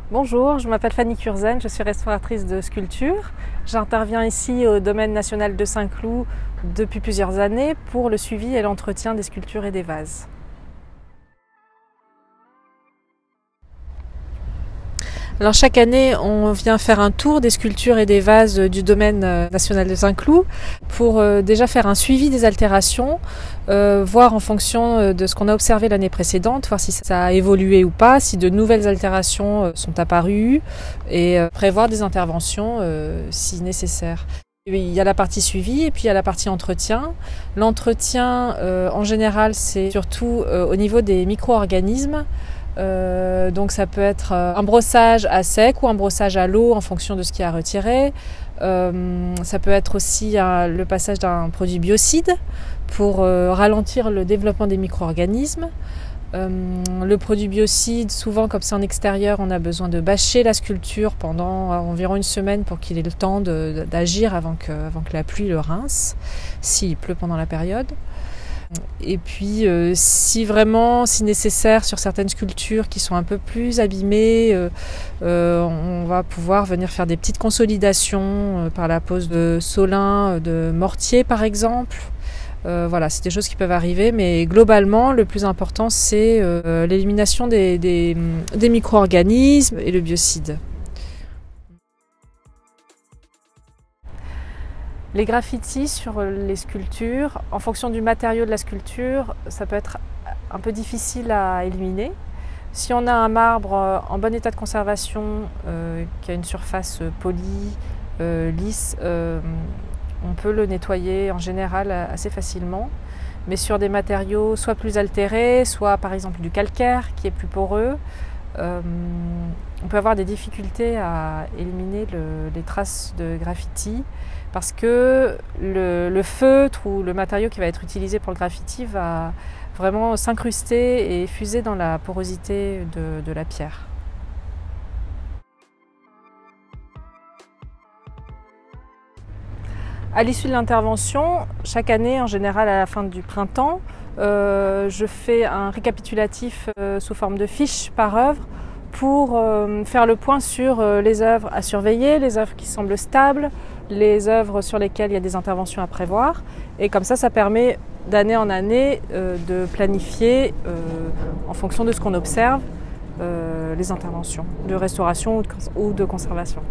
Bonjour, je m'appelle Fanny Curzen, je suis restauratrice de sculpture. J'interviens ici au domaine national de Saint-Cloud depuis plusieurs années pour le suivi et l'entretien des sculptures et des vases. Alors chaque année, on vient faire un tour des sculptures et des vases du domaine national de Saint-Cloud pour déjà faire un suivi des altérations, voir en fonction de ce qu'on a observé l'année précédente, voir si ça a évolué ou pas, si de nouvelles altérations sont apparues et prévoir des interventions si nécessaire. Il y a la partie suivi et puis il y a la partie entretien. L'entretien, en général, c'est surtout au niveau des micro-organismes. Donc ça peut être un brossage à sec ou un brossage à l'eau en fonction de ce qu'il y a à retirer. Ça peut être aussi le passage d'un produit biocide pour ralentir le développement des micro-organismes. Le produit biocide, souvent comme c'est en extérieur, on a besoin de bâcher la sculpture pendant environ une semaine pour qu'il ait le temps d'agir avant que la pluie le rince, s'il pleut pendant la période. Et puis si nécessaire sur certaines sculptures qui sont un peu plus abîmées, on va pouvoir venir faire des petites consolidations par la pose de solin, de mortier par exemple. Voilà, c'est des choses qui peuvent arriver, mais globalement le plus important c'est l'élimination des micro-organismes et le biocide. Les graffitis sur les sculptures, en fonction du matériau de la sculpture, ça peut être un peu difficile à éliminer. Si on a un marbre en bon état de conservation, qui a une surface polie, lisse, on peut le nettoyer en général assez facilement. Mais sur des matériaux soit plus altérés, soit par exemple du calcaire qui est plus poreux, on peut avoir des difficultés à éliminer les traces de graffiti parce que le feutre ou le matériau qui va être utilisé pour le graffiti va vraiment s'incruster et fuser dans la porosité de la pierre. À l'issue de l'intervention, chaque année, en général à la fin du printemps, je fais un récapitulatif sous forme de fiche par œuvre pour faire le point sur les œuvres à surveiller, les œuvres qui semblent stables, les œuvres sur lesquelles il y a des interventions à prévoir. Et comme ça permet d'année en année de planifier en fonction de ce qu'on observe les interventions de restauration ou de conservation.